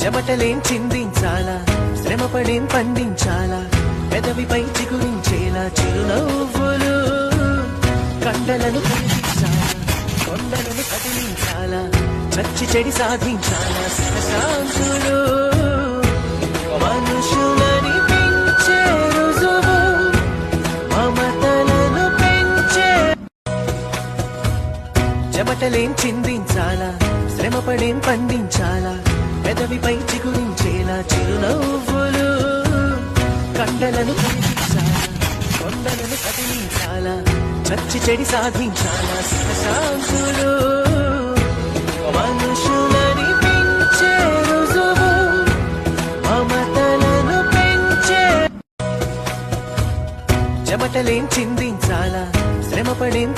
చెమటలేం చిందించాలా, శ్రమపడేం పండించాలా, పెదవిపై చిగురించేలా చిరునవ్వులు, కండలను కనిపించాలా, కొండలను కదిలించాలా, నచ్చి చెడి సాధించాలా, సుఖశాంతులు మనుషులని పెంచే రుజువు, మమతలను పెంచే. చెమటలేం చిందించాలా, శ్రమపడేం పండించాలా, పెదవిపై చిగురించేలా చిరునవ్వులు, కండలను కనిపించాలా, కొండలను కదిలించాలా, నచ్చి చెడి సాధించాలా, సుఖశాంతులు మనుషులని పెంచే రుజువు, మమతలను పెంచే. చెమటలేం చిందించాలా, శ్రమపడేం